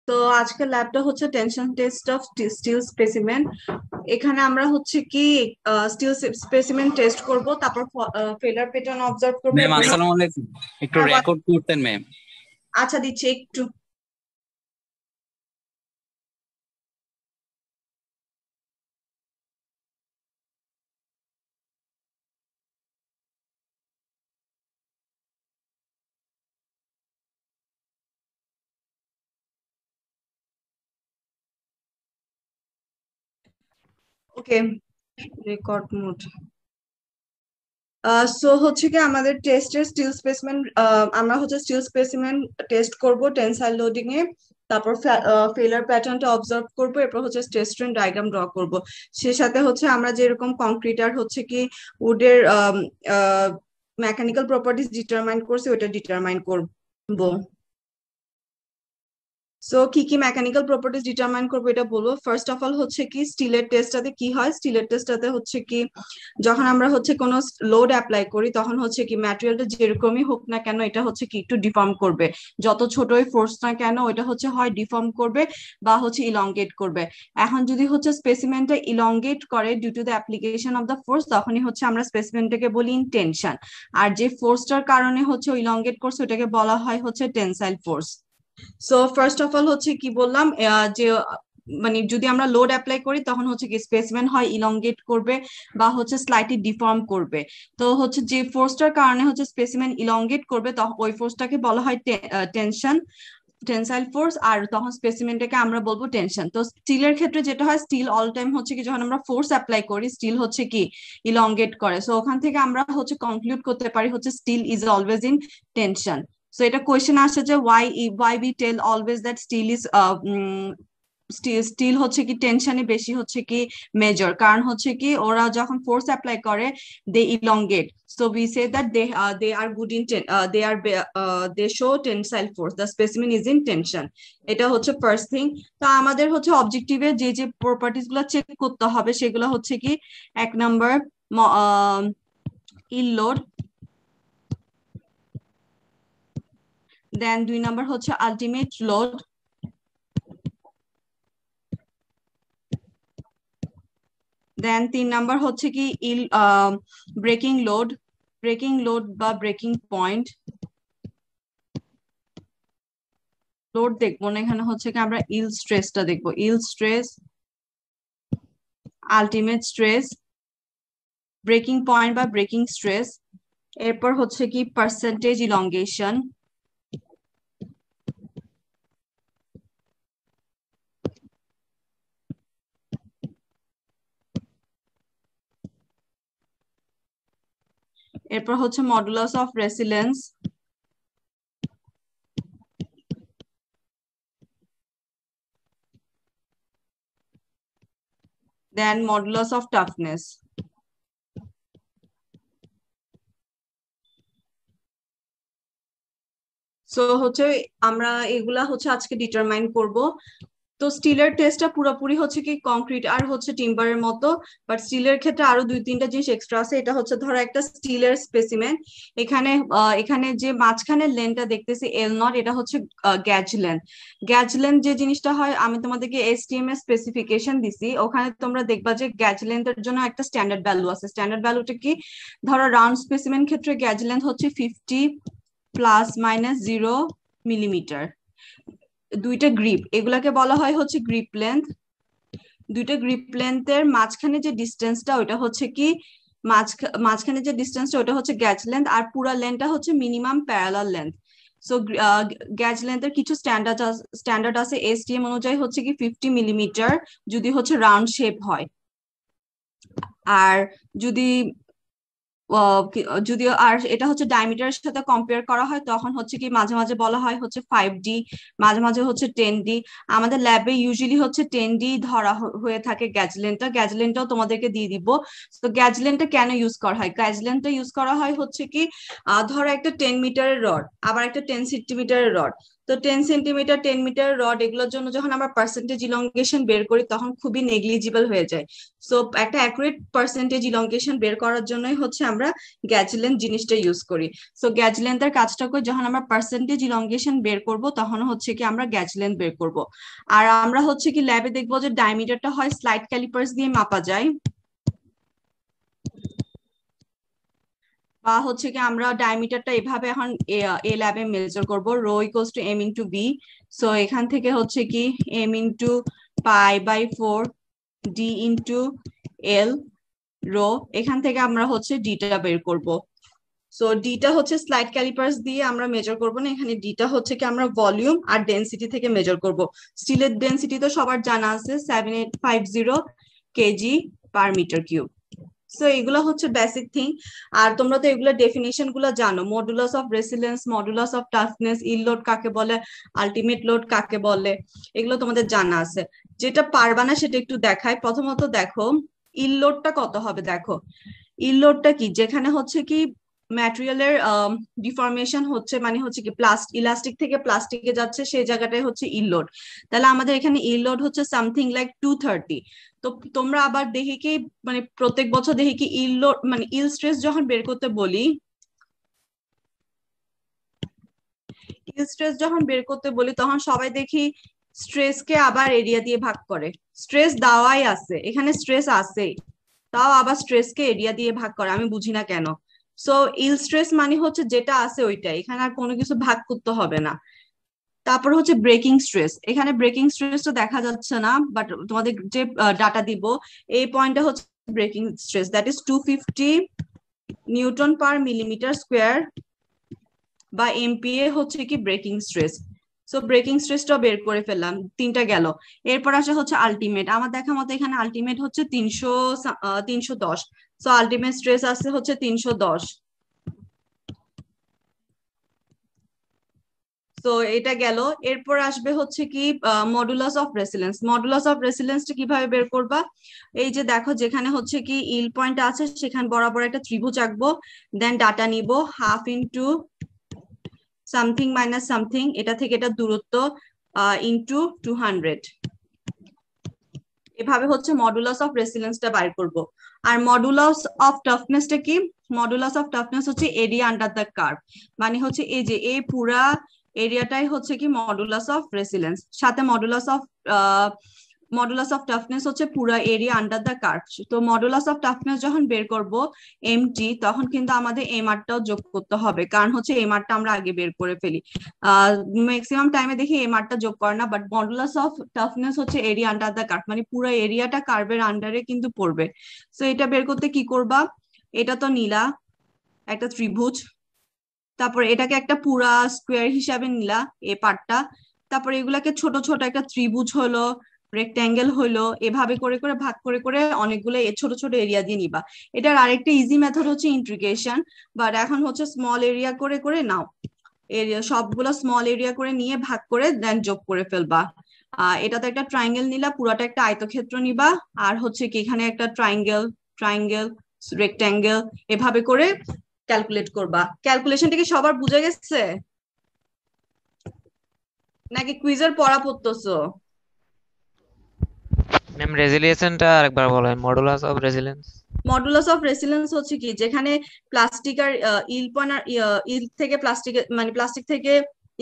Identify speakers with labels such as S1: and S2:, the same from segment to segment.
S1: তো আজকের ল্যাবটা হচ্ছে tension test of steel specimen. এখানে আমরা হচ্ছে কি স্টিল স্পেসিমেন টেস্ট করব, তারপর ফেলার প্যাটার্ন অবজার্ভ করব,
S2: ম্যাম
S1: এরপর
S2: আসসালামু আলাইকুম। একটু
S1: হ্যাঁ,
S2: রেকর্ড করতেন ম্যাম।
S1: আচ্ছা দিচ্ছি একটু। ওকে, রেকর্ড মোড। সো হচ্ছে কি আমাদের টেস্টের স্টিল স্পেসিমেন, আমরা হচ্ছে স্টিল স্পেসিমেন টেস্ট করব টেনসাইল লোডিং এ, তারপর ফেলার প্যাটার্নটা অবজার্ভ করব, এরপর হচ্ছে স্ট্রেস ডায়াগ্রাম ড্র করব। সে সাথে হচ্ছে আমরা যেরকম কংক্রিট আর হচ্ছে কি উডের মেকানিক্যাল প্রপার্টিজ ডিটারমাইন করছি ওটা ডিটারমাইন করব। সো কি কি মেকানিক্যাল প্রপার্টিজ ডিটারমাইন করবো এটা বলবো। ফার্স্ট অফ অল হচ্ছে কি স্টিলের টেস্টটাতে কি হয়, স্টিলের টেস্টটাতে হচ্ছে কি যখন আমরা হচ্ছে কোনো লোড অ্যাপ্লাই করি তখন হচ্ছে কি ম্যাটেরিয়ালটা যেরকমই হোক না কেন এটা হচ্ছে কি একটু ডিফর্ম করবে। যত ছোটই ফোর্স না কেন ওইটা হচ্ছে হয় ডিফর্ম করবে বা হচ্ছে ইলংগেট করবে। এখন যদি হচ্ছে স্পেসিমেনটা ইলংগেট করে due to the application of the force, তখনই হচ্ছে আমরা স্পেসিমেনটাকে বলি টেনশন। আর যে ফোর্সটার কারণে হচ্ছে ইলংগেট করছে ওটাকে বলা হয় হচ্ছে tensile force. So first of all হচ্ছে কি বললাম, যে মানে যদি আমরা লোড অ্যাপ্লাই করি তখন হচ্ছে কি স্পেসিমেন হয় ইলংগেট করবে বা হচ্ছে স্লাইটলি ডিফর্ম করবে। তো হচ্ছে যে ফোর্সটার কারণে হচ্ছে স্পেসিমেন ইলংগেট করবে তখন ওই ফোর্সটাকে বলা হয় টেনশন, টেনসাইল ফোর্স। আর তখন স্পেসিমেনটাকে আমরা বলবো টেনশন। তো স্টিলের ক্ষেত্রে যেটা হয়, স্টিল অল টাইম হচ্ছে কি যখন আমরা ফোর্স অ্যাপ্লাই করি স্টিল হচ্ছে কি ইলংগেট করে। সো ওখান থেকে আমরা হচ্ছে কনক্লুড করতে পারি হচ্ছে steel is always in tension. So এটা কোয়েশ্চেন আসে যে why we tell always that steel is steel হচ্ছে কি টেনশনে বেশি হচ্ছে কি মেজর, কারণ হচ্ছে কি ওরা যখন ফোর্স অ্যাপ্লাই করে they elongate. So we say that they are good in they show tensile force, the specimen is in tension. এটা হচ্ছে ফার্স্ট থিং। তো আমাদের হচ্ছে অবজেক্টিভে যে যে প্রপার্টিজ গুলো চেক করতে হবে সেগুলো হচ্ছে কি, এক number yield load, then 2 number হচ্ছে আলটিমেট লোড, দেন 3 নাম্বার হচ্ছে কি yield breaking load, breaking load বা ব্রেকিং পয়েন্ট। লোড দেখবো না, এখানে হচ্ছে কি আমরা ইল স্ট্রেসটা দেখবো, yield stress, ultimate stress, breaking point বা ব্রেকিং স্ট্রেস। এরপর হচ্ছে কি পার্সেন্টেজ ইলংগেশন, এরপর হচ্ছে modulus of resilience, then modulus of toughness. So হচ্ছে আমরা এগুলা হচ্ছে আজকে ডিটারমাইন করব। তো স্টিলের টেস্টটা পুরোপুরি হচ্ছে কি কংক্রিট আর হচ্ছে টিম্বারের মতো, বাট স্টিলের ক্ষেত্রে আরো 2-3টা জিনিস এক্সট্রা আছে। এটা হচ্ছে ধরো একটা স্টিলের স্পেসিমেন, এখানে এখানে যে মাঝখানের লেনটা দেখতেছি এল নট, এটা হচ্ছে গ্যাজ লেন। গ্যাজ লেন যে জিনিসটা হয়, আমি তোমাদেরকে এসটিএম এর স্পেসিফিকেশন দিছি, ওখানে তোমরা দেখবা যে গ্যাজ লেন্থের জন্য একটা স্ট্যান্ডার্ড ভ্যালু আছে। স্ট্যান্ডার্ড ভ্যালুটা কি, ধরো রাউন্ড স্পেসিমেন ক্ষেত্রে গ্যাজ লেন্থ হচ্ছে 50 ±0 মিলিমিটার। দুইটা গ্রিপ, এগুলাকে বলা হয় হচ্ছে গ্রিপ লেন্থ। দুইটা গ্রিপ লেন্থের মাঝখানে যে ডিস্টেন্সটা ওটা হচ্ছে কি মাঝখানে যে ডিস্টেন্সটা ওটা হচ্ছে গ্যাজ লেন্থ, আর পুরা লেন্থটা হচ্ছে মিনিমাম প্যারালাল লেন্থ। সো গ্যাজ লেন্থের কিছু স্ট্যান্ডার্ড আছে, এসটিএম অনুযায়ী হচ্ছে কি 50 মিলিমিটার যদি হচ্ছে রাউন্ড শেপ হয়। আর যদি যদিও আর এটা হচ্ছে ডায়ামিটারের সাথে কম্পেয়ার করা হয় তখন হচ্ছে কি মাঝে মাঝে বলা হয় হচ্ছে 5D, মাঝে মাঝে হচ্ছে 10D। আমাদের ল্যাবে ইউজুয়ালি হচ্ছে 10D ধরা হয়ে থাকে গ্যাজলেনটা। গ্যাজলেনটাও তোমাদেরকে দিয়ে দিব। তো গ্যাজলেনটা কেন ইউজ করা হয়, গ্যাজলেনটা ইউজ করা হয় হচ্ছে কি ধরো একটা 10 মিটারের রড আবার একটা 10 সেন্টিমিটারের রড। তো 10 সেন্টিমিটার 10 মিটার রড এগুলোর জন্য যখন আমরা পার্সেন্টেজ ইলংগেশন বের করি তখন খুবই নেগলিজিবল হয়ে যায়। সো একটা অ্যাকুরেট পার্সেন্টেজ ইলংগেশন বের করার জন্যই হচ্ছে আমরা গ্যাজ লেন্থ জিনিসটা ইউজ করি। সো গ্যাজ লেন্থের কাজটা করে যখন আমরা পার্সেন্টেজ ইলংগেশন বের করব তখন হচ্ছে কি আমরা গ্যাজ লেন্থ বের করব। আর আমরা হচ্ছে কি ল্যাবে দেখবো যে ডায়ামিটারটা হয় স্লাইড ক্যালিপার্স দিয়ে মাপা যায়, বা হচ্ছে কি আমরা ডায়ামিটারটা এভাবে এখন এ ল্যাবে মেজার করব, rho equals to M into B. So এখান থেকে হচ্ছে কি এম ইন্টু পাই/4 ডি ইন্টু এল রো, এখান থেকে আমরা হচ্ছে ডিটা বের করব। সো ডিটা হচ্ছে স্লাইড ক্যালিপার্স দিয়ে আমরা মেজার করব না, এখানে ডিটা হচ্ছে কি আমরা ভলিউম আর ডেনসিটি থেকে মেজার করব। স্টিলের ডেনসিটি তো সবার জানা আছে 7850 KG per metre cube. So এগুলো হচ্ছে বেসিক থিং। আর তোমরা তো এগুলো ডেফিনিশন গুলো জানো, modulus of resilience, modulus of toughness, ইল লোড কাকে বলে, আলটিমেট লোড কাকে বলে, এগুলো তোমাদের জানা আছে। যেটা পারবা না সেটা একটু দেখাই। প্রথমত দেখো ইল লোডটা কত হবে। দেখো ইল লোডটা কি, যেখানে হচ্ছে কি ম্যাটেরিয়ালের ডিফরমেশন হচ্ছে, মানে হচ্ছে কি ইলাস্টিক থেকে প্লাস্টিকে যাচ্ছে, সেই জায়গাটাই হচ্ছে ইল লোড। তাহলে আমাদের এখানে ইল লোড হচ্ছে সামথিং লাইক 230। তো তোমরা আবার দেখি কি, মানে প্রত্যেক বছর দেখি কি ইল লোড মানে ইল স্ট্রেস যখন বের করতে বলি, তখন সবাই দেখি স্ট্রেসকে আবার এরিয়া দিয়ে ভাগ করে। স্ট্রেস দেওয়াই আছে, এখানে স্ট্রেস আছে, তাও আবার স্ট্রেসকে এরিয়া দিয়ে ভাগ করে, আমি বুঝি না কেন। সো ইল স্ট্রেস মানে হচ্ছে যেটা আছে ওইটাই, এখানে আর কোনো কিছু ভাগ করতে হবে না। তারপর হচ্ছে ব্রেকিং স্ট্রেস, এখানে ব্রেকিং স্ট্রেস তো দেখা যাচ্ছে না, বাট তোমাদের যে ডাটা দিব এই পয়েন্টটা হচ্ছে breaking stress, that is 250 Newton per millimetre square বা এমপিএ হচ্ছে কি ব্রেকিং স্ট্রেস। সো ব্রেকিং স্ট্রেসটা বের করে ফেললাম, তিনটা গেল। এরপর আসা হচ্ছে আলটিমেট, আমার দেখা মতো এখানে আলটিমেট হচ্ছে 310। সো আলটিমেট স্ট্রেস আছে হচ্ছে 310। তো এটা গেল। এরপর আসবে হচ্ছে কি modulus of resilience. Modulus of রেসিলেন্সটা কিভাবে বের করবা, এই যে দেখো যেখানে হচ্ছে কি ইল পয়েন্ট আছে সেখানে বরাবর একটা ত্রিভুজ আঁকবো, দেন ডাটা নিব half into something minus something, এটা থেকে এটা দূরত্ব ইন্টু 200। এভাবে হচ্ছে মডুলাস অফ রেসিলেন্সটা বাইর করব। আর মডুলাস অফ টাফনেসটা কি, মডুলাস অফ টাফনেস হচ্ছে এরিয়া আন্ডার দ্য কার্ভ, মানে হচ্ছে এই যে এই পুরা এরিয়াটাই হচ্ছে কি মডুলাস অফ রেসিলেন্স, সাথে মডুলাস অফ টাফনেস হচ্ছে পুরা এরিয়া আন্ডার দ্য কার্ভ। তো মডুলাস অফ টাফনেস যখন বের করব এমটি, তখন কিন্তু আমাদের এম আরটাও যোগ করতে হবে, কারণ হচ্ছে এম আরটা আমরা আগে বের করে ফেলি। ম্যাক্সিমাম টাইমে দেখি এম আরটা যোগ করে না, বাট মডুলাস অফ টাফনেস হচ্ছে এরিয়া আন্ডার দ্য কার্ভ, মানে পুরো এরিয়াটা কার্ভের আন্ডারে কিন্তু পড়বে। সো এটা বের করতে কি করবা, এটা তো নিলা একটা ত্রিভুজ, তারপর এটাকে একটা পুরা স্কোয়ার হিসাবে নিলা এই পার্টটা, তারপর এগুলাকে ছোট ছোট একটা ত্রিভুজ হলো, রেক্ট্যাঙ্গেল হলো, এভাবে করে করে ভাগ করে করে অনেকগুলো ছোট ছোট এরিয়া দিয়ে নিবা। এটার আরেকটা ইজি মেথড হচ্ছে ইন্টিগ্রেশন, বাট এখন হচ্ছে স্মল এরিয়া করে করে নাও, এরিয়া সবগুলো স্মল এরিয়া করে নিয়ে ভাগ করে দেন যোগ করে ফেলবা। এটা তো একটা ট্রায়াঙ্গেল নিলা, পুরাটা একটা আয়তক্ষেত্র নিবা, আর হচ্ছে কি এখানে একটা ট্রায়াঙ্গেল, ট্রায়াঙ্গেল, রেক্ট্যাঙ্গেল, এভাবে করে ক্যালকুলেট করবা। ক্যালকুলেশনটা কি সবার বুঝে গেছে নাকি কুইজের পড়া পড়তেছো?
S3: ম্যাম রেজিলিয়েশনটা আরেকবার বলেন, modulus of resilience.
S1: Modulus of resilience হচ্ছে কি, যেখানে প্লাস্টিক আর ইল পয়েন্ট আর ইল থেকে প্লাস্টিকে, মানে প্লাস্টিক থেকে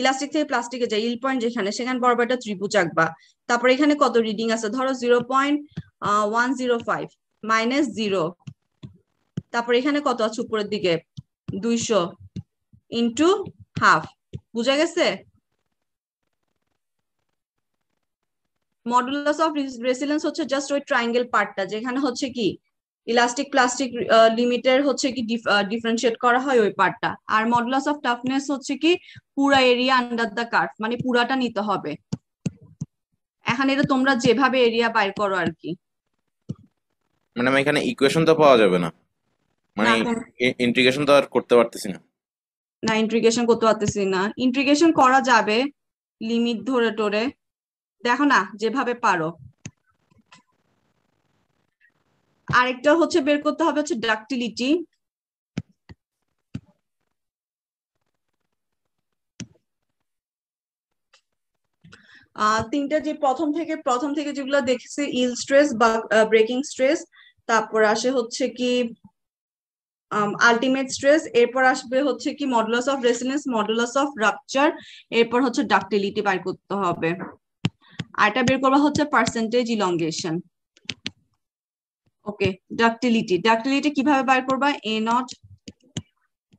S1: ইলাস্টিক থেকে প্লাস্টিকে যায়, ইল পয়েন্ট যেখানে, সেখানে বরাবর একটা ত্রিভুজ আঁকবা। তারপর এখানে কত রিডিং আছে, ধরো 0.105 মাইনাস 0, তারপর এখানে কত আছে উপরের দিকে 200 ইন্টু হাফ। বুঝা গেছে? মডুলাস অফ রেসিলেন্স হচ্ছে জাস্ট ওই ট্রায়াঙ্গেল পার্টটা যেখানে হচ্ছে কি ইলাস্টিক প্লাস্টিক লিমিটের হচ্ছে কি ডিফারেন্সিয়েট করা হয় ওই পার্টটা। আর মডুলাস অফ টাফনেস হচ্ছে কি পুরা এরিয়া আন্ডার দ্য কার্ভ, মানে পুরাটা নিতে হবে। এখন এটা তোমরা যেভাবে এরিয়া বাইর করো আর কি।
S4: ম্যাডাম এখানে ইকুয়েশন তো পাওয়া যাবে না, মানে
S1: না
S4: ইন্টিগ্রেশন তো আর করতে পারতেছি না।
S1: না ইন্টিগ্রেশন করতে পারতেছি না, ইন্টিগ্রেশন করা যাবে লিমিট ধরে টরে, দেখো না যেভাবে পারো। আরেকটা হচ্ছে বের করতে হবে হচ্ছে ডাক্টিলিটি। তিনটা যে প্রথম থেকে যেগুলো দেখেছি ইল স্ট্রেস বা ব্রেকিং স্ট্রেস, তারপর আসে হচ্ছে কি আলটিমেট স্ট্রেস, এরপর আসবে হচ্ছে কি modulus of resilience, modulus of rupture, এরপর হচ্ছে ডাক্টিলিটি বের করতে হবে। আরটা বের করবা হচ্ছে পার্সেন্টেজ ইলংগেশন। ওকে, ডাক্টিলিটি কিভাবে বের করবা? A nought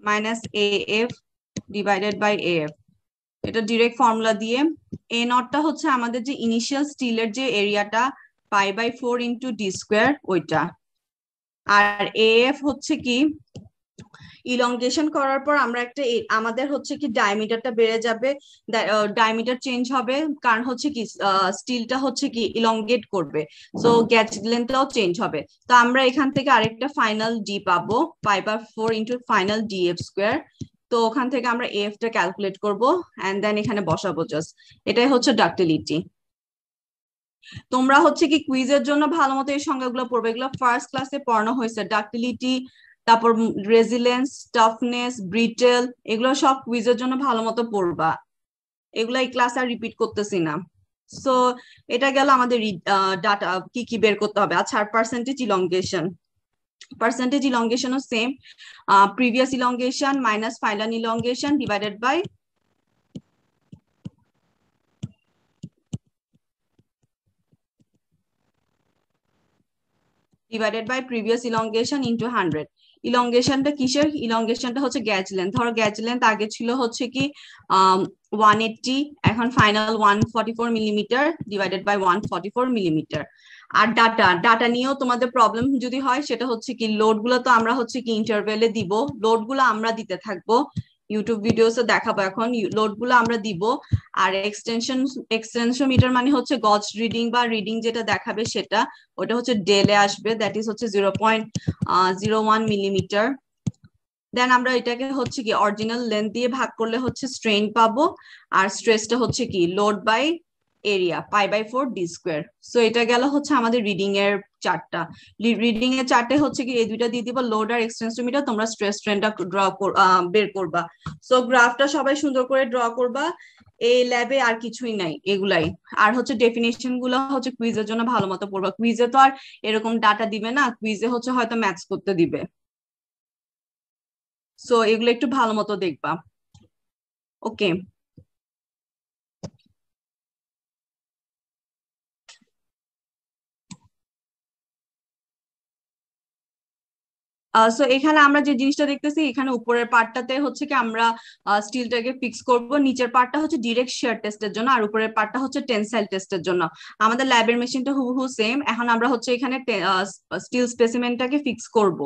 S1: minus A F divided by A F, এটা ডিরেক্ট ফর্মুলা দিয়ে। এ নটটা হচ্ছে আমাদের যে ইনিশিয়াল স্টিলের যে এরিয়াটা π/4 ইন্টু ডি স্কোয়ার ওইটা, আর এএফ হচ্ছে কি ইলংগেশন করার পর আমরা আমাদের হচ্ছে কি ডায়ামিটারটা বেড়ে যাবে, ডায়ামিটার চেঞ্জ হবে, কারণ হচ্ছে কি স্টিলটা হচ্ছে কি ইলংগেট করবে, সো গ্যাজ লেন্থটাও চেঞ্জ হবে। তো আমরা এখান থেকে আরেকটা ফাইনাল ডি পাবো, π/4 into final D F square. তো ওখান থেকে আমরা এফ টা ক্যালকুলেট করবো এন্ড দেন এখানে বসাবো জাস্ট। এটাই হচ্ছে ডাক্টিলিটি। তোমরা হচ্ছে কি কুইজের জন্য ভালো মতো এই সংজ্ঞাগুলো পড়বে, এগুলো ফার্স্ট ক্লাসে পড়ানো হয়েছে। ডাক্টিলিটি, তারপর রেজিলেন্স, টাফনেস, ব্রিটেল, এগুলো সব কুইজের জন্য ভালো মতো পড়বা, এগুলো এই ক্লাস আর রিপিট করতেছি না। সো এটা গেল আমাদের ডাটা কি কি বের করতে হবে। আচ্ছা, আর পার্সেন্টেজ ইলংগেশনও same, previous elongation minus final elongation divided by previous elongation into 100। ইলংগেশনটা কিসের? ইলংগেশনটা হচ্ছে গ্যাজ লেন্থ। ধরো গ্যাজ লেন্থ আগে ছিল হচ্ছে কি 180, এখন final 144 millimetre divided by 144 millimetre. আর ডাটা নিয়েও তোমাদের প্রবলেম যদি হয়, সেটা হচ্ছে কি লোড গুলো তো আমরা হচ্ছে কি ইন্টারভেলে দিব, লোড গুলো আমরা দিতে থাকবো, ইউটিউব ভিডিওসে দেখাবো এখন, লোড গুলো আমরা দিব। আর এক্সটেনশন মানে হচ্ছে গজ রিডিং বা রিডিং যেটা দেখাবে সেটা, ওটা হচ্ছে ডেলে আসবে, দ্যাট ইজ হচ্ছে 0.01 মিলিমিটার। দেন আমরা এটাকে হচ্ছে কি অরিজিনাল লেন্থ দিয়ে ভাগ করলে হচ্ছে স্ট্রেন পাবো, আর স্ট্রেসটা হচ্ছে কি load by area π/4 D square. So এটা গেল হচ্ছে আমাদের রিডিং এর চারটা। রিডিং এর চারটে হচ্ছে কি এই দুইটা দিয়ে দিব, লোড আর এক্সটেন্সোমিটার। তোমরা স্ট্রেস স্ট্রেনটা বের করবা। সো গ্রাফটা সবাই সুন্দর করে ড্র করবা, এই ল্যাবে আর কিছুই নাই, এগুলাই। আর হচ্ছে ডেফিনেশন গুলো হচ্ছে কুইজের জন্য ভালো মতো পড়বা, কুইজে তো আর এরকম ডাটা দিবে না, কুইজে হচ্ছে হয়তো ম্যাথস করতে দিবে। সো এগুলো একটু ভালো মতো দেখবা। ওকে, সো এখানে আমরা যে জিনিসটা দেখতেছি, এখানে উপরের পার্টটাতে হচ্ছে কি আমরা স্টিলটাকে ফিক্স করব, নিচের পার্টটা হচ্ছে ডিরেক্ট শিয়ার টেস্টের জন্য, আর উপরের পার্টটা হচ্ছে টেনসাইল টেস্টের জন্য। আমাদের ল্যাবের মেশিনটা হুবহু সেম। এখন আমরা হচ্ছে এখানে স্টিল স্পেসিমেনটাকে ফিক্স করব।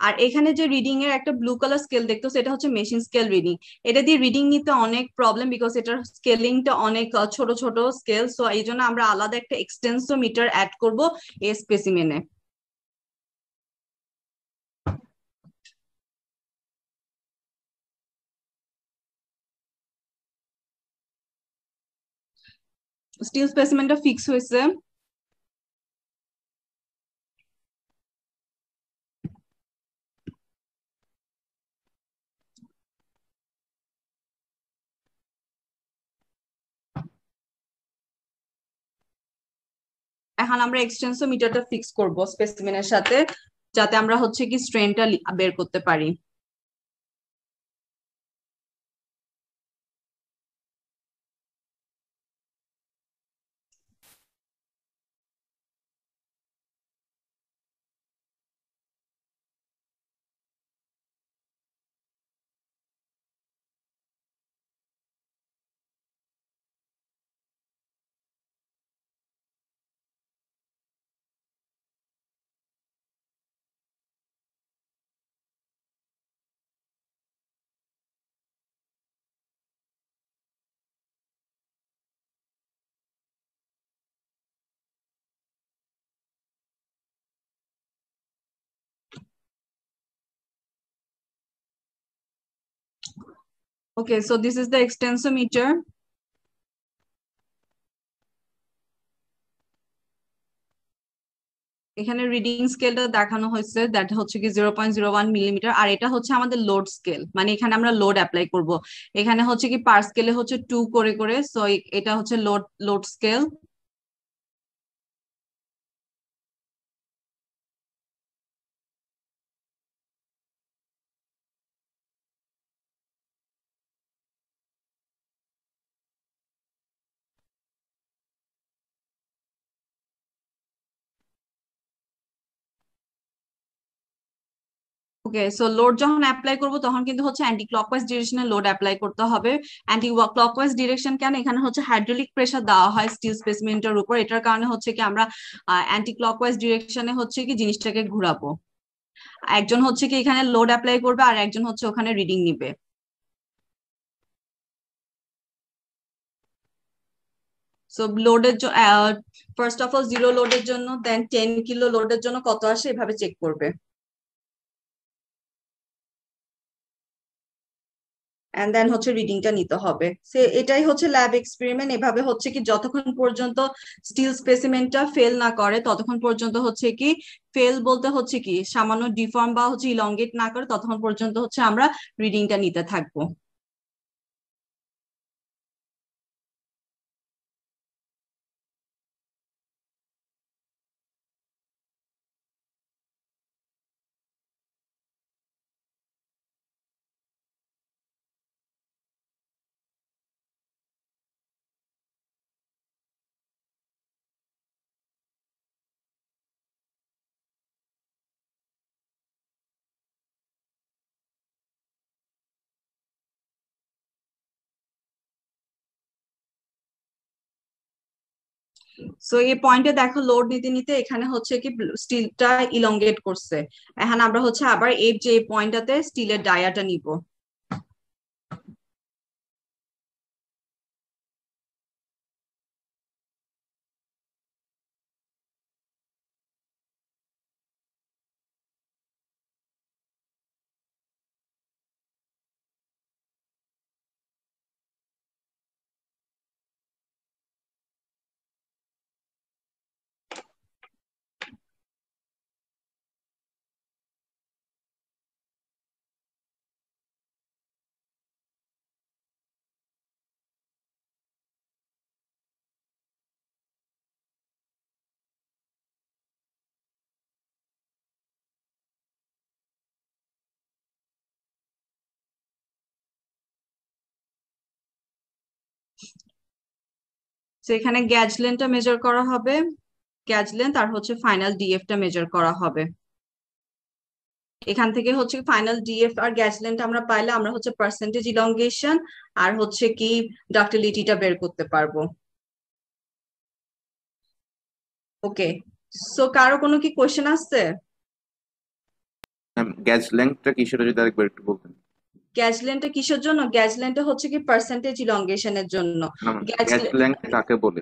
S1: আর এখানে যে রিডিং এর একটা ব্লু কালার স্কেল দেখতো, সেটা হচ্ছে মেশিন স্কেল রিডিং। এটা দিয়ে রিডিং নিতে অনেক প্রবলেম, বিকজ এটার স্কেলিংটা অনেক ছোট ছোট স্কেল, সো এই জন্য আমরা আলাদা একটা এক্সটেন্সোমিটার অ্যাড করব এই স্পেসিমেনে। স্টিল স্পেসিমেনটা ফিক্স হয়েছে। এখন আমরা এক্সটেন্সোমিটারটা ফিক্স করব স্পেসিমেনের সাথে, যাতে আমরা হচ্ছে কি স্ট্রেনটা বের করতে পারি। Okay, so this is the extensometer. এখানে রিডিং স্কেলটা দেখানো হয়েছে, দ্যাট হচ্ছে কি 0.01 মিলিমিটার, আর এটা হচ্ছে আমাদের লোড স্কেল, মানে এখানে আমরা লোড অ্যাপ্লাই করব। এখানে হচ্ছে কি পার স্কেলে হচ্ছে 2 করে করে, সো এটা হচ্ছে লোড স্কেল। ওকে, সো লোড যখন অ্যাপ্লাই করব তখন কিন্তু হচ্ছে অ্যান্টি ক্লকওয়াইজ ডিরেকশনে লোড অ্যাপ্লাই করতে হবে। অ্যান্টি ক্লকওয়াইজ ডিরেকশন কেন? এখানে হচ্ছে হাইড্রোলিক প্রেসার দেওয়া হয় স্টিল স্পেসিমেন্টের উপর, এটার কারণে হচ্ছে কি আমরা অ্যান্টি ক্লকওয়াইজ ডিরেকশনে হচ্ছে কি জিনিসটাকে ঘুরাবো। একজন হচ্ছে কি এখানে লোড অ্যাপ্লাই করবে আর একজন হচ্ছে ওখানে রিডিং নিবে। সো লোডের ফার্স্ট অফ অল 0 লোডের জন্য, দেন 10 কিলো লোডের জন্য কত আসে এভাবে চেক করবে। এন্ড দেন হচ্ছে রিডিংটা নিতে হবে। সে এটাই হচ্ছে ল্যাব এক্সপেরিমেন্ট। এভাবে হচ্ছে কি যতক্ষণ পর্যন্ত স্টিল স্পেসিমেনটা ফেল না করে ততক্ষণ পর্যন্ত হচ্ছে কি, ফেল বলতে হচ্ছে কি সামান্য ডিফর্ম বা হচ্ছে ইলংগেট না করে ততক্ষণ পর্যন্ত হচ্ছে আমরা রিডিংটা নিতে থাকবো। সো এই পয়েন্টে দেখো লোড নিতে নিতে এখানে হচ্ছে কি স্টিলটা ইলংগেট করছে। এখন আমরা হচ্ছে আবার এই যে পয়েন্টটাতে স্টিলের ডায়াটা নিব। তো এখানে গ্যাজ লেন্থটা মেজার করা হবে, গ্যাজ লেন্থ আর হচ্ছে ফাইনাল ডিএফটা মেজার করা হবে। এখান থেকে হচ্ছে ফাইনাল ডিএফ আর গ্যাজ লেন্থ আমরা পাইলে আমরা হচ্ছে পার্সেন্টেজ ইলংগেশন আর হচ্ছে কি ডাক্টিলিটিটা বের করতে পারবো। ওকে, সো কারো কোনো কি কোশ্চেন আসছে?
S4: গ্যাস লেন্থটা কি সেটা যদি আরেকবার একটু বলতেন।
S1: গ্যাজ লেন্থটা কিসের জন্য? গ্যাজ লেন্থটা হচ্ছে কি পার্সেন্টেজ ইলংগেশনের জন্য। গ্যাজ
S4: গ্যাস লেন্থ কাকে বলে?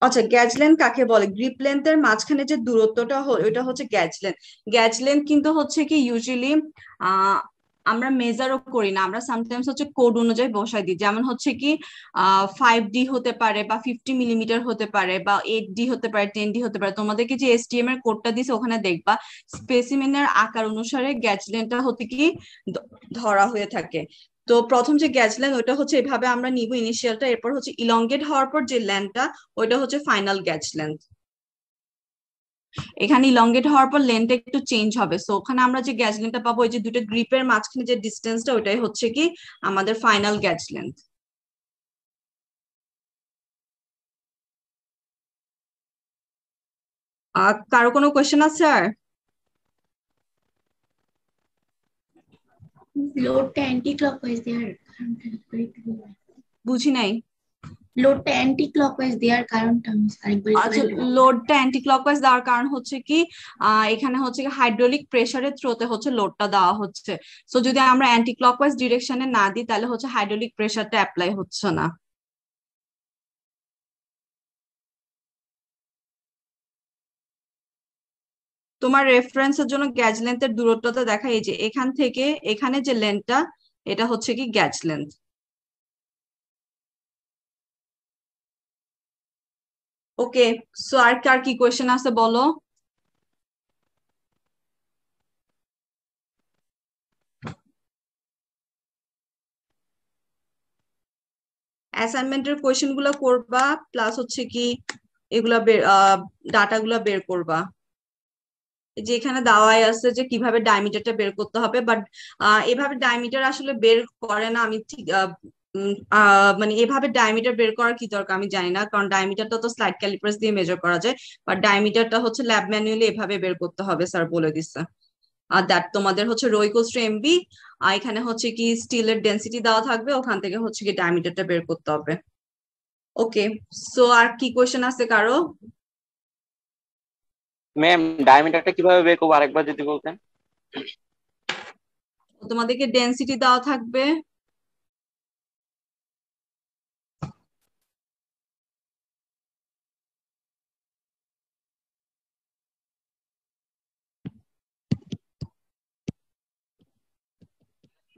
S1: আচ্ছা, গ্যাজ লেন্থ কাকে বলে? গ্রিপ লেন্থের মাঝখানে যে দূরত্বটা ওইটা হচ্ছে গ্যাজ লেন্থ। গ্যাজ লেন্থ কিন্তু হচ্ছে কি ইউজুয়ালি আমরা মেজারও করি না, আমরা সামটাইমস হচ্ছে কোড অনুযায়ী বসাই দিই। যেমন হচ্ছে কি 5D হতে পারে বা 50 মিলিমিটার হতে পারে বা 8D হতে পারে, 10D হতে পারে। তোমাদেরকে যে এসটিএম এর কোডটা দিছে ওখানে দেখবা স্পেসিমেনের আকার অনুসারে গ্যাজ লেন্থটা হতে কি ধরা হয়ে থাকে। তো প্রথম যে গ্যাজ লেন্থ ওইটা হচ্ছে এভাবে আমরা নিব ইনিশিয়ালটা, এরপর হচ্ছে ইলংগেট হওয়ার পর যে লেন্থটা ওইটা হচ্ছে ফাইনাল গ্যাজ লেন্থ। এখানে ইলংগেট হওয়ার পর লেন্থটা একটু চেঞ্জ হবে, সো ওখানে আমরা যে গ্যাজ লেন্থটা পাবো ওই যে দুটো গ্রিপের মাঝখানে যে ডিস্টেন্সটা ওইটাই হচ্ছে কি আমাদের ফাইনাল গ্যাজ লেন্থ। কারো কোনো কোয়েশ্চেন আছে আর?
S5: লোডটা অ্যান্টি ক্লকওয়াইজ দেওয়ার
S1: বুঝি নাই।
S5: লোডটা অ্যান্টি ক্লকওয়াইজ দেওয়ার কারণটা আমি আরেকবার একটু
S1: আচ্ছা,
S5: বলবেন?
S1: লোডটা অ্যান্টি ক্লকওয়াইজ দেওয়ার কারণ হচ্ছে কি এখানে হচ্ছে কি হাইড্রোলিক প্রেসারের থ্রোতে হচ্ছে লোডটা দেওয়া হচ্ছে। সো যদি আমরা অ্যান্টি ক্লকওয়াইজ ডিরেকশনে না দিই তাহলে হচ্ছে হাইড্রোলিক প্রেসারটা অ্যাপ্লাই হচ্ছে না। তোমার রেফারেন্সের জন্য গ্যাজ লেন্থের দূরত্বটা দেখা, এই যে এখান থেকে এখানে যে লেন্থটা এটা হচ্ছে কি গ্যাজ লেন্থ। ওকে, সো আর কার কি কোয়েশ্চেন আছে বলো। অ্যাসাইনমেন্টের কোয়েশ্চেন গুলো করবা, প্লাস হচ্ছে কি এগুলা ডাটাগুলা বের করবা। যে এখানে দেওয়াই আছে যে কিভাবে ডায়ামিটারটা বের করতে হবে, বাট এভাবে ডায়ামিটার আসলে বের করে না। আমি ঠিক মানে এভাবে ডায়ামিটার বের করার কি দরকার আমি জানি না, কারণ ডায়ামিটারটা তো স্লাইড ক্যালিপার্স দিয়ে মেজার করা যায়, বাট ডায়ামিটারটা হচ্ছে ল্যাব ম্যানুয়ালি এভাবে বের করতে হবে, স্যার বলে দিচ্ছে। আর দ্যাট তোমাদের হচ্ছে রো ইকুয়ালস টু এমবি, আর এখানে হচ্ছে কি স্টিলের ডেনসিটি দেওয়া থাকবে, ওখান থেকে হচ্ছে কি ডায়ামিটারটা বের করতে হবে। ওকে, সো আর কি কোয়েশ্চেন আছে কারো?
S6: ম্যাম ডায়ামিটারটা কিভাবে বের করবো আরেকবার যদি বলতেন।
S1: তোমাদেরকে ডেনসিটি দেওয়া থাকবে,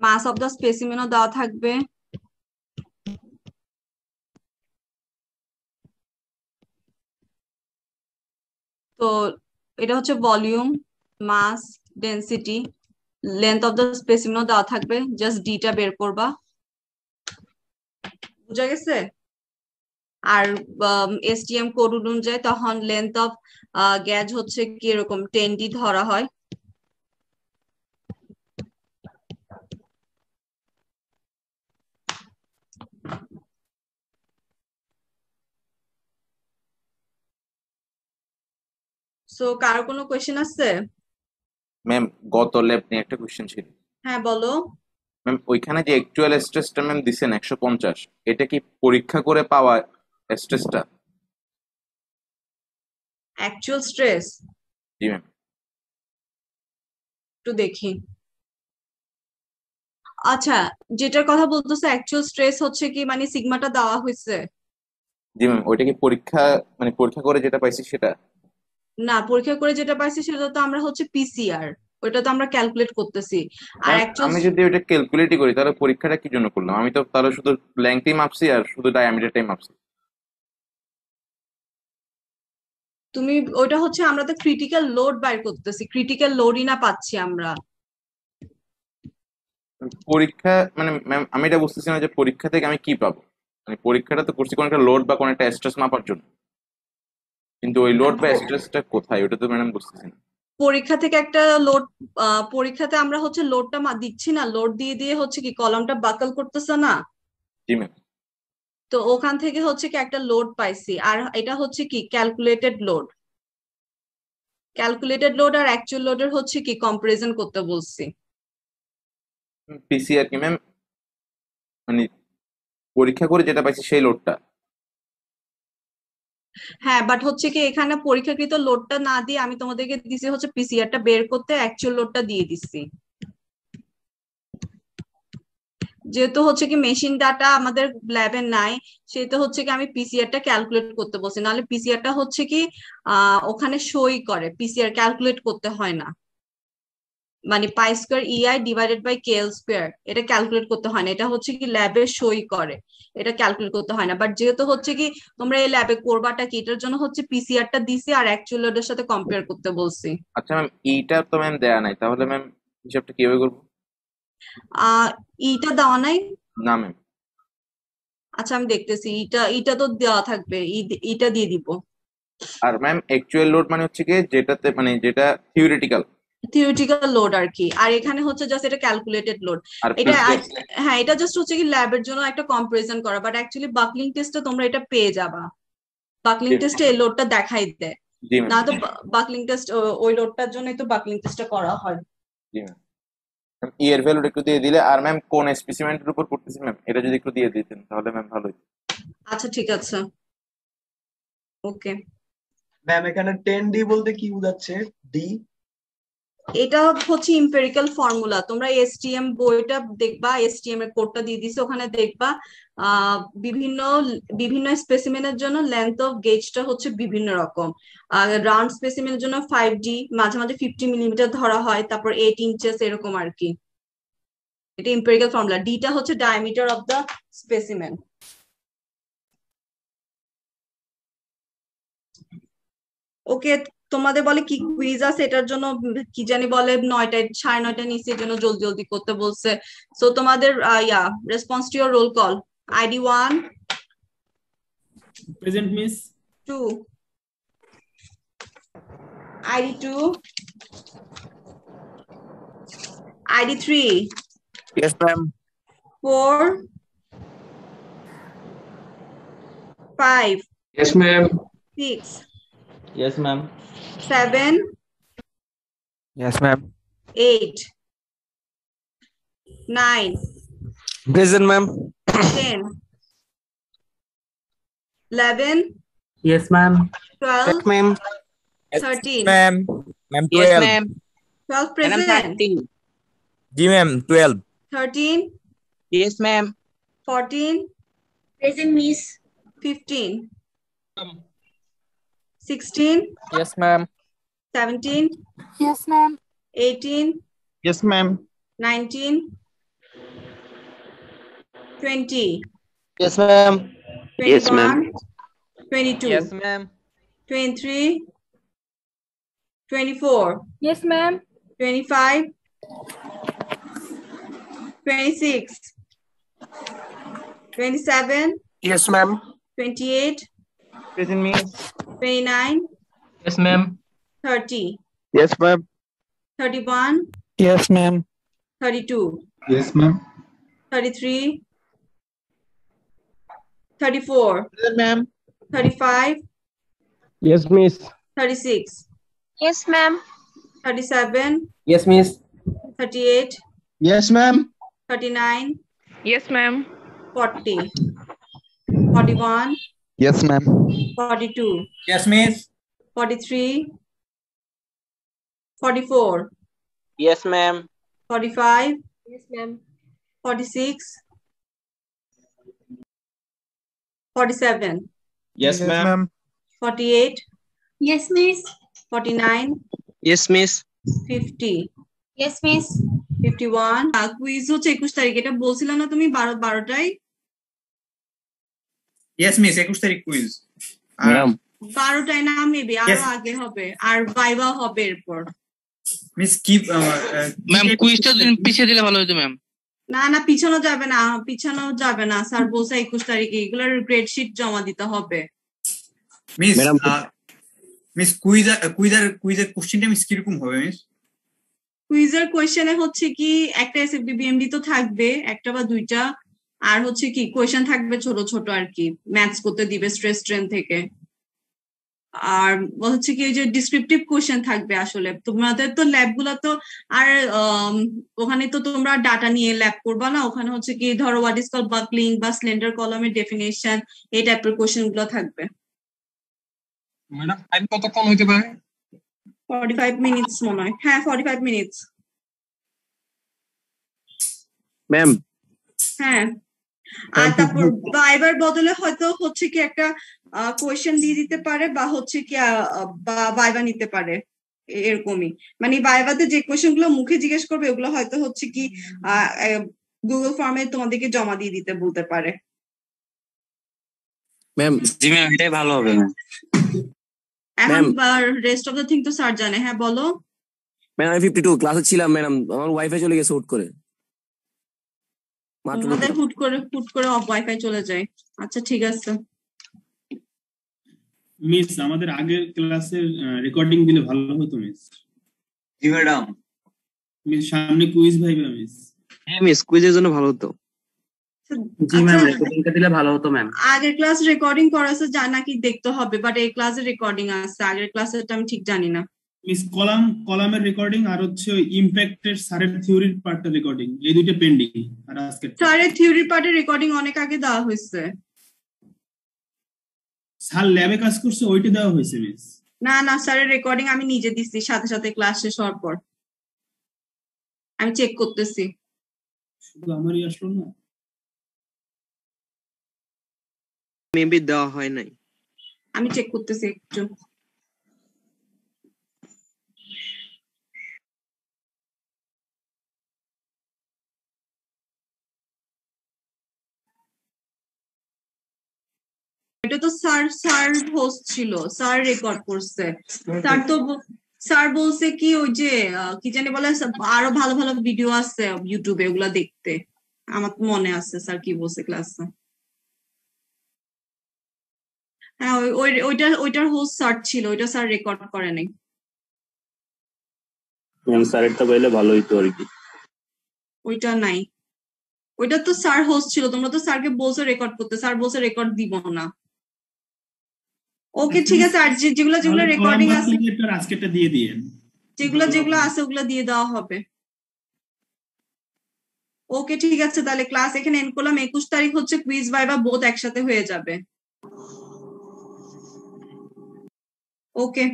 S1: মাস অফ দ্য স্পেসিমেনও দেওয়া থাকবে, তো এটা হচ্ছে volume, mass, density, length of the স্পেসিমেনও দেওয়া থাকবে, জাস্ট ডিটা বের করবা। বুঝা গেছে? আর এসটিএম কোড অনুযায়ী তখন লেন্থ অফ গ্যাজ হচ্ছে কি এরকম 10D ধরা হয়। সো কারো কোনো কোয়েশ্চেন আছে?
S4: ম্যাম গত ল্যাব নিয়ে একটা কোশ্চেন ছিল।
S1: হ্যাঁ বলো।
S4: ম্যাম ওইখানে যে অ্যাকচুয়াল স্ট্রেসটা ম্যাম দিছেন 150, এটা কি পরীক্ষা করে পাওয়া স্ট্রেসটা?
S1: অ্যাকচুয়াল স্ট্রেস
S4: জি ম্যাম।
S1: একটু দেখি। আচ্ছা, যেটার কথা বলতেছে অ্যাকচুয়াল স্ট্রেস হচ্ছে কি মানে সিগমাটা দেওয়া হয়েছে?
S4: জি ম্যাম, ওইটা কি পরীক্ষা মানে পরীক্ষা করে যেটা পাইছি সেটা?
S1: না, পরীক্ষা করে যেটা পাইছি সেটা তো আমরা হচ্ছে পিসিআর, ওইটা তো আমরা ক্যালকুলেট করতেছি। আর
S4: ম্যাম
S1: অ্যাকচুয়াল
S4: আমি যদি ওইটা ক্যালকুলেটই করি তাহলে পরীক্ষাটা কি জন্য করলাম? আমি তো তাহলে শুধু লেংথই মাপছি আর শুধু ডায়ামিটারটাই মাপছি।
S1: তুমি ওইটা হচ্ছে আমরা তো ক্রিটিক্যাল লোড বাইর করতেছি, ক্রিটিক্যাল লোডই না পাচ্ছি আমরা।
S4: পরীক্ষা মানে ম্যাম আমি এটা বুঝতেছি না যে পরীক্ষা থেকে আমি কি পাবো। মানে পরীক্ষাটা তো করছি কোনো একটা লোড বা কোনো একটা স্ট্রেস মাপার জন্য, কিন্তু ওই লোড বা স্ট্রেসটা কোথায় ওটা তো ম্যাডাম বুঝতেছি না।
S1: পরীক্ষা থেকে একটা লোড, পরীক্ষাতে আমরা হচ্ছে লোডটা দিচ্ছি না, লোড দিয়ে দিয়ে হচ্ছে কি কলামটা বাকল করতেছে না,
S4: জি ম্যাম।
S1: তো ওখান থেকে হচ্ছে কি একটা লোড পাইছি, আর এটা হচ্ছে কি ক্যালকুলেটেড লোড। ক্যালকুলেটেড লোড আর অ্যাকচুয়াল লোডের হচ্ছে কি কম্পারিজন করতে বলছি।
S4: পিসিআর কি ম্যাম মানে পরীক্ষা করে যেটা পাইছি সেই লোডটা?
S1: হ্যাঁ, বাট হচ্ছে কি এখানে পরীক্ষাকৃত লোডটা না দিয়ে আমি তোমাদেরকে দিছি হচ্ছে পিসিআরটা বের করতে, অ্যাকচুয়াল লোডটা দিয়ে দিচ্ছি। যেহেতু হচ্ছে কি মেশিন ডাটা আমাদের ল্যাবে নাই, সেহেতু হচ্ছে কি আমি পিসিআরটা ক্যালকুলেট করতে বলছি, নাহলে পিসিআরটা হচ্ছে কি ওখানে সই করে, পিসিআর ক্যালকুলেট করতে হয় না। মানে pi square EI divided by KL square, এটা ক্যালকুলেট করতে হয় না, এটা হচ্ছে কি ল্যাবে সই করে, এটা ক্যালকুলেট করতে হয় না। বাট যেহেতু হচ্ছে কি তোমরা এই ল্যাবে করবাটা কি, এটার জন্য হচ্ছে পিসিআরটা দিছি আর অ্যাকচুয়াল লোডের সাথে কম্পেয়ার করতে বলছি।
S4: আচ্ছা ম্যাম, এইটা তো ম্যাম দেয়া নাই, তাহলে ম্যাম হিসাবটা কিভাবে করবো?
S1: ইটা দেওয়া নাই?
S4: না ম্যাম।
S1: আচ্ছা আমি দেখতেছি, ইটা তো দেওয়া থাকবে, ইটা দিয়ে দিব।
S4: আর ম্যাম অ্যাকচুয়াল লোড মানে হচ্ছে কি যেটাতে মানে যেটা থিওরিটিক্যাল?
S1: থিওরিটিক্যাল লোড আর কি, আর এখানে হচ্ছে জাস্ট এটা ক্যালকুলেটেড লোড।
S4: আর
S1: এটা
S4: পিসিআর?
S1: হ্যাঁ, এটা জাস্ট হচ্ছে কি ল্যাবের জন্য একটা কম্পারিজন করা, বাট অ্যাকচুয়ালি বাকলিং টেস্টে তোমরা এটা পেয়ে যাবা। বাকলিং টেস্টে এই লোডটা দেখাই দেয়
S4: জি
S1: না,
S4: ম্যাম।
S1: তো বাকলিং টেস্ট ওই লোডটার জন্যই তো বাকলিং টেস্টটা করা হয়।
S4: জি ম্যাম। ই এর ভ্যালুটা একটু দিয়ে দিলে, আর ম্যাম কোন স্পেসিমেন্টের উপর করতেছি ম্যাম এটা যদি একটু দিয়ে দিতেন তাহলে ম্যাম ভালো হতো।
S1: আচ্ছা ঠিক আছে, ওকে।
S7: ম্যাম এখানে 10D বলতে কি বোঝাচ্ছে? ডি
S1: এটা হচ্ছে ইম্পেরিক্যাল ফর্মুলা, তোমরা এসটিএম বইটা দেখবা, এসটিএম এর কোডটা দিয়ে দিছে, ওখানে দেখবা বিভিন্ন বিভিন্ন স্পেসিমেনের জন্য লেন্থ অফ গেজটা হচ্ছে বিভিন্ন রকম। রাউন্ড স্পেসিমেনের জন্য 5D, মাঝে মাঝে 50 মিলিমিটার ধরা হয়, তারপর 8 ইঞ্চেস এরকম আর কি। এটা ইম্পেরিক্যাল ফর্মুলা। ডিটা হচ্ছে diameter of the specimen. Okay, তোমাদের বলে কি কুইজ আছে এটার জন্য, কি জানি বলে 9টায় 9:30 নিচের জন্য জলদি জলদি করতে বলছে। সো তোমাদের response to your roll call. ID 1,
S8: Present miss.
S1: 2. ID 2. ID 3.
S2: Yes, ma'am.
S1: 4. 5.
S9: Yes, ma'am.
S1: 6.
S9: Yes, ma'am.
S1: 7.
S3: Yes, ma'am.
S1: 8. 9.
S2: Present, ma'am.
S1: 10. 11.
S9: Yes, ma'am.
S1: 12.
S2: ma'am.
S1: 13.
S2: Ma'am. Ma'am,
S6: Yes,
S2: 12.
S6: ma'am.
S1: 12
S6: Madam,
S1: present.
S6: 13.
S2: G, ma'am, 12.
S1: 13.
S6: Yes, ma'am.
S1: 14.
S5: Present, miss.
S1: 15. 16.
S2: Yes, ma'am.
S1: 17.
S5: Yes, ma'am.
S1: 18.
S2: Yes, ma'am.
S1: 19. 20.
S6: Yes, ma'am.
S1: 21.
S6: Yes, ma'am.
S1: 22.
S3: Yes, ma'am.
S1: 23. 24.
S5: Yes, ma'am.
S1: 25. 26. 27.
S2: Yes, ma'am.
S1: 28.
S2: Present, miss.
S1: 29.
S9: Yes, ma'am.
S1: 30.
S2: Yes, ma'am.
S1: 31.
S2: Yes, ma'am.
S1: 32.
S7: Yes, ma'am.
S1: 33. 34.
S2: Present, ma'am.
S1: 35.
S9: Yes, miss.
S1: 36.
S5: Yes, ma'am.
S1: 37.
S9: Yes, miss.
S1: 38.
S7: Yes, ma'am.
S1: 39.
S5: Yes, ma'am.
S1: 40. 41.
S2: Yes, ma'am.
S1: 42.
S9: Yes, miss.
S1: 43. 44.
S6: Yes, ma'am.
S1: 45.
S5: Yes, ma'am.
S1: 46. 47.
S9: Yes, ma'am.
S1: 48.
S5: Yes, miss.
S1: 49.
S6: Yes, miss.
S1: 50.
S5: Yes, miss.
S1: 51. Quiz হচ্ছে 21 তারিখ, এটা বলছিলাম না তুমি 12টায়?
S8: Yes, miss. 21 তারিখ quiz.
S2: Madam.
S1: 12টায় না, maybe আরো
S8: Yes.
S1: আগে হবে, আর ভাইবা হবে এরপর।
S8: মিস কি
S2: ম্যাম, কুইজটা পিছিয়ে দিলে ভালো হতো, ম্যাম।
S1: না না, পিছানো যাবে না, পিছানো যাবে না, স্যার বলছে 21 তারিখে এগুলোর গ্রেড শিট জমা দিতে হবে।
S8: Miss
S2: Madam.
S8: মিস কুইজের কোশ্চেনটা মিস কিরকম হবে মিস?
S1: কুইজের কোয়েশ্চেনে হচ্ছে কি একটা এসএফডি বিএমডি তো থাকবে, একটা বা দুইটা, আর হচ্ছে কি কোয়েশ্চেন থাকবে ছোট ছোট আর কি, ম্যাথস করতে দিবে স্ট্রেস স্ট্রেন থেকে। আর হচ্ছে কি ওই যে ডিসক্রিপটিভ কোয়েশ্চেন থাকবে। আসলে তোমাদের তো ল্যাব গুলা তো আর ওখানে তো তোমরা ডাটা নিয়ে ল্যাব করবা না, ওখানে হচ্ছে কি ধরো হোয়াট ইজ কল বাকলিং বা স্লেন্ডার কলামের ডেফিনেশন, এই টাইপের কোয়েশ্চেন গুলো থাকবে।
S9: ম্যাডাম, টাইম কতক্ষণ হইতে পারে?
S1: 45 মিনিটস মনে হয়, হ্যাঁ 45 মিনিটস।
S2: ম্যাম।
S1: হ্যাঁ, আর তারপর ভাইবার বদলে হয়তো হচ্ছে কি একটা কোয়েশ্চেন দিয়ে দিতে পারে, বা হচ্ছে কি বা ভাইবা নিতে পারে, এরকমই। মানে ভাইবাতে যে কোয়েশ্চেন গুলো মুখে জিজ্ঞেস করবে ওগুলো হয়তো হচ্ছে কি গুগল ফর্মে তোমাদেরকে জমা দিয়ে দিতে বলতে পারে।
S2: ম্যাম, জি ম্যাম, এটাই ভালো হবে ম্যাম।
S1: এখন রেস্ট অফ দ্য থিং তো স্যার জানে। হ্যাঁ বলো।
S2: ম্যাম, আমি 52 ক্লাসে ছিলাম ম্যাডাম, আমার ওয়াইফাই চলে গেছে হুট করে।
S1: তোমাদের হুট করে অফ ওয়াইফাই চলে যায়। আচ্ছা ঠিক আছে।
S8: মিস আমাদের আগের ক্লাসের রেকর্ডিং দিলে ভালো হতো মিস।
S9: জি ম্যাডাম।
S8: মিস সামনে কুইজ ভাইবা মিস।
S2: হ্যাঁ মিস, কুইজের জন্য ভালো হতো।
S9: জি ম্যাম, রেকর্ডিংটা দিলে ভালো হতো ম্যাম।
S1: আগের ক্লাস রেকর্ডিং করা আছে যা নাকি দেখতে হবে, বাট এই ক্লাসের রেকর্ডিং আছে, আগের ক্লাসেরটা আমি ঠিক জানি না।
S8: মিস কলামের রেকর্ডিং আর হচ্ছে ওই ইমপ্যাক্টের স্যারের থিওরির পার্টটা রেকর্ডিং, এই দুইটা পেন্ডিং। আর আজকে
S1: স্যারের থিওরি পার্টের রেকর্ডিং অনেক আগে দেওয়া হয়েছে।
S8: স্যার ল্যাবে কাজ করছে, ওইটা দেওয়া হয়েছে মিস।
S1: না না, স্যারের রেকর্ডিং আমি নিজে দিচ্ছি সাথে সাথে ক্লাস শেষ হওয়ার পর, আমি চেক করতেছি।
S8: শুধু আমারই আসলো না,
S2: মেবি দেওয়া হয় নাই।
S1: আমি চেক করতেছি একটু। এটা তো স্যার হোস্ট ছিল, স্যার রেকর্ড করছে। স্যার বলছে কি ওই যে কি জানি বলে, আরো ভালো ভালো ভিডিও আছে ইউটিউবে, ওগুলা দেখতে। আমার তো মনে আছে স্যার কি বলছে ক্লাসে। হ্যাঁ ওইটার হোস্ট স্যার ছিল, ওইটা স্যার রেকর্ড করে নাই।
S10: ম্যাম স্যারেরটা পাইলে ভালো হইতো আর কি।
S1: ওইটা নাই, ওইটা তো স্যার হোস্ট ছিল, তোমরা তো স্যারকে বলছো রেকর্ড করতে, স্যার বলছে রেকর্ড দিব না। ওকে ঠিক আছে, আর যেগুলো যেগুলো রেকর্ডিং আছে
S8: আজকেরটা দিয়ে দিয়েন,
S1: যেগুলো যেগুলো আছে ওগুলো দিয়ে দেওয়া হবে। ওকে ঠিক আছে, তাহলে ক্লাস এখানে এন্ড করলাম। 21 তারিখ হচ্ছে কুইজ ভাইবা, বোথ একসাথে হয়ে যাবে। ওকে।